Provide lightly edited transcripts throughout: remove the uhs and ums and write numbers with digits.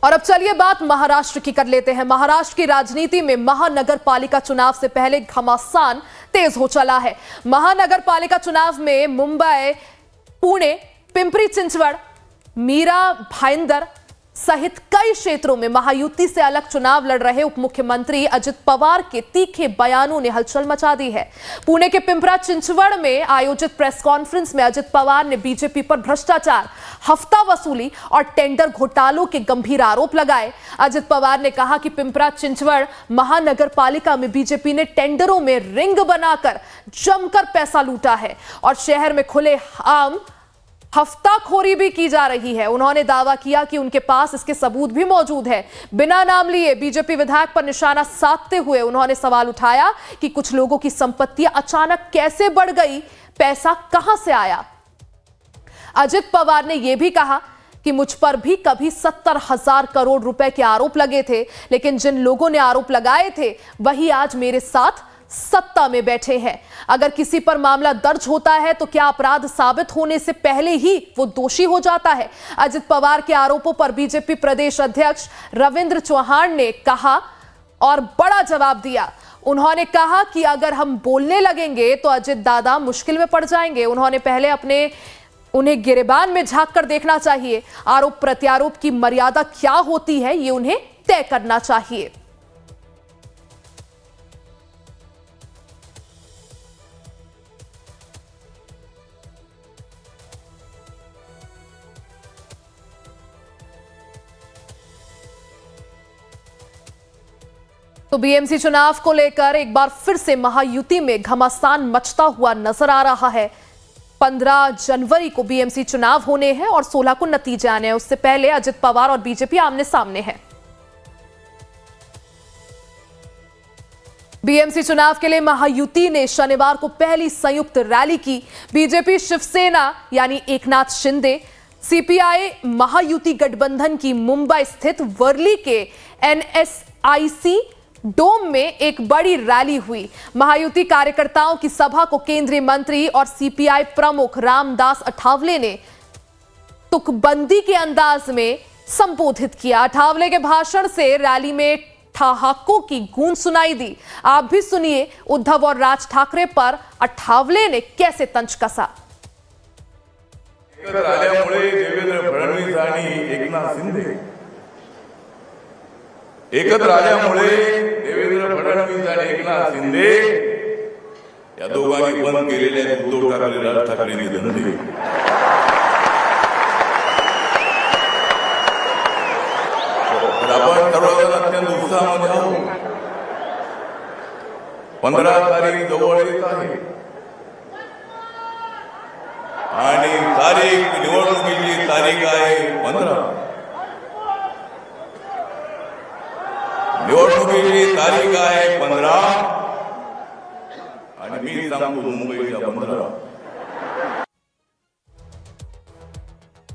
और अब चलिए बात महाराष्ट्र की कर लेते हैं। महाराष्ट्र की राजनीति में महानगर पालिका चुनाव से पहले घमासान तेज हो चला है। महानगर पालिका चुनाव में मुंबई, पुणे, पिंपरी चिंचवड़, मीरा भाईंदर सहित कई क्षेत्रों में महायुति से अलग चुनाव लड़ रहे उप मुख्यमंत्री अजित पवार के तीखे बयानों ने हलचल मचा दी है। पुणे के पिंपरा चिंचवड़ में आयोजित प्रेस कॉन्फ्रेंस में अजित पवार ने बीजेपी पर भ्रष्टाचार, हफ्ता वसूली और टेंडर घोटालों के गंभीर आरोप लगाए। अजित पवार ने कहा कि पिंपरा चिंचवड़ महानगर पालिका में बीजेपी ने टेंडरों में रिंग बनाकर जमकर पैसा लूटा है और शहर में खुलेआम हफ्ताखोरी भी की जा रही है। उन्होंने दावा किया कि उनके पास इसके सबूत भी मौजूद है। बिना नाम लिए बीजेपी विधायक पर निशाना साधते हुए उन्होंने सवाल उठाया कि कुछ लोगों की संपत्तियां अचानक कैसे बढ़ गई, पैसा कहां से आया। अजित पवार ने यह भी कहा कि मुझ पर भी कभी 70,000 करोड़ रुपए के आरोप लगे थे, लेकिन जिन लोगों ने आरोप लगाए थे वही आज मेरे साथ सत्ता में बैठे हैं। अगर किसी पर मामला दर्ज होता है तो क्या अपराध साबित होने से पहले ही वो दोषी हो जाता है। अजित पवार के आरोपों पर बीजेपी प्रदेश अध्यक्ष रविंद्र चौहान ने कहा और बड़ा जवाब दिया। उन्होंने कहा कि अगर हम बोलने लगेंगे तो अजित दादा मुश्किल में पड़ जाएंगे। उन्होंने पहले उन्हें गिरेबान में झांक कर देखना चाहिए। आरोप प्रत्यारोप की मर्यादा क्या होती है ये उन्हें तय करना चाहिए। तो बीएमसी चुनाव को लेकर एक बार फिर से महायुति में घमासान मचता हुआ नजर आ रहा है। 15 जनवरी को बीएमसी चुनाव होने हैं और 16 को नतीजे आने हैं। उससे पहले अजित पवार और बीजेपी आमने सामने है। बीएमसी चुनाव के लिए महायुति ने शनिवार को पहली संयुक्त रैली की। बीजेपी, शिवसेना यानी एकनाथ शिंदे, सीपीआई महायुति गठबंधन की मुंबई स्थित वर्ली के एनएसआईसी डोम में एक बड़ी रैली हुई। महायुति कार्यकर्ताओं की सभा को केंद्रीय मंत्री और सीपीआई प्रमुख रामदास अठावले ने तुकबंदी के अंदाज में संबोधित किया। अठावले के भाषण से रैली में ठहाकों की गूंज सुनाई दी। आप भी सुनिए उद्धव और राज ठाकरे पर अठावले ने कैसे तंज कसा। देवेंद्र फडणवीस आणि एकनाथ शिंदे एकत्र आल्यामुळे देवेंद्र फडणवीस आणि एकनाथ शिंदे या दोघांनी बंद केलेले उद्धव ठाकरे, राज ठाकरेंनी धंदे आपण सर्वजण अत्यंत उत्साहामध्ये आहोत। 15 तारीख जवळ येत आहे आणि निवडणुकीची तारीख आहे 15। निवडणुकीची तारीख आहे 15 आणि मी सांगतो मुंबईच्या 15।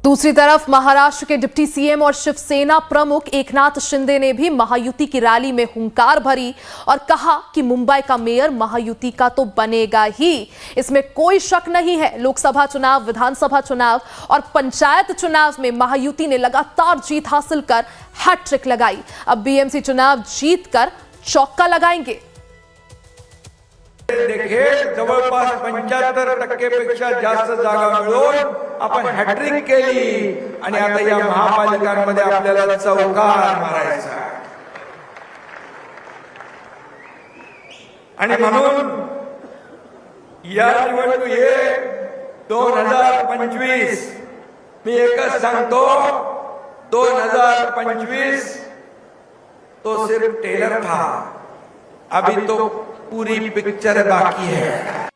दूसरी तरफ महाराष्ट्र के डिप्टी सीएम और शिवसेना प्रमुख एकनाथ शिंदे ने भी महायुति की रैली में हुंकार भरी और कहा कि मुंबई का मेयर महायुति का तो बनेगा ही, इसमें कोई शक नहीं है। लोकसभा चुनाव, विधानसभा चुनाव और पंचायत चुनाव में महायुति ने लगातार जीत हासिल कर हैट्रिक लगाई। अब बीएमसी चुनाव जीतकर चौका लगाएंगे। देखील जवळपास 75% पेक्षा जास्त जागा मिळवून आपण हॅट्रिक केली आणि आता या महापालिकांमध्ये आपल्याला चौकार मारायचा आणि म्हणून या निवडणुकीत 2025 मी एकच सांगतो, 2025 तो सिर्फ टेलर था, अभी तो पूरी पिक्चर बाकी है।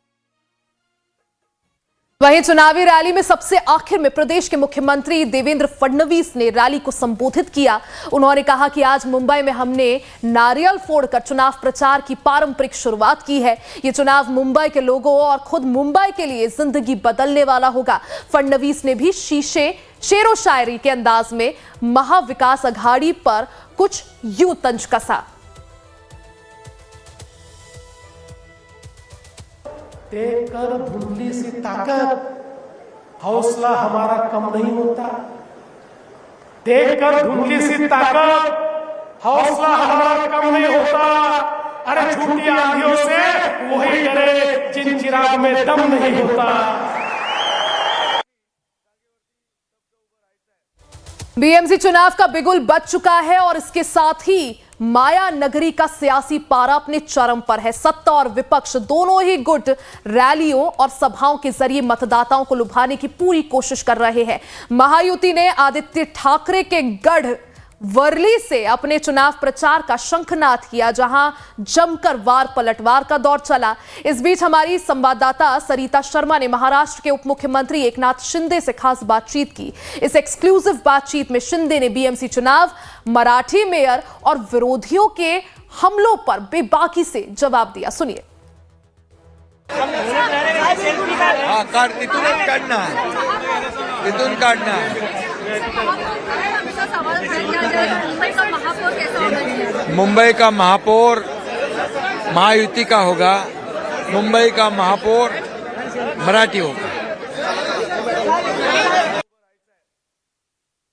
वहीं चुनावी रैली में सबसे आखिर में प्रदेश के मुख्यमंत्री देवेंद्र फडणवीस ने रैली को संबोधित किया। उन्होंने कहा कि आज मुंबई में हमने नारियल फोड़कर चुनाव प्रचार की पारंपरिक शुरुआत की है। ये चुनाव मुंबई के लोगों और खुद मुंबई के लिए जिंदगी बदलने वाला होगा। फडणवीस ने भी शेरो शायरी के अंदाज में महाविकास अघाड़ी पर कुछ यूं तंज कसा। कर धुंधली सी ताकत, हौसला हमारा कम नहीं होता। देखकर धुंधली सी ताकत, हौसला हमारा कम नहीं होता। अरे झूठी आंधियों से वही डरे जिन चिराग में दम नहीं होता। बीएमसी चुनाव का बिगुल बज चुका है और इसके साथ ही माया नगरी का सियासी पारा अपने चरम पर है। सत्ता और विपक्ष दोनों ही गुट रैलियों और सभाओं के जरिए मतदाताओं को लुभाने की पूरी कोशिश कर रहे हैं। महायुति ने आदित्य ठाकरे के गढ़ वर्ली से अपने चुनाव प्रचार का शंखनाद किया, जहां जमकर वार पलटवार का दौर चला। इस बीच हमारी संवाददाता सरिता शर्मा ने महाराष्ट्र के उप मुख्यमंत्री एकनाथ शिंदे से खास बातचीत की। इस एक्सक्लूसिव बातचीत में शिंदे ने बीएमसी चुनाव, मराठी मेयर और विरोधियों के हमलों पर बेबाकी से जवाब दिया। सुनिए। इथून काढना मुंबई का महापौर महायुति का होगा। मुंबई का महापौर मराठी होगा।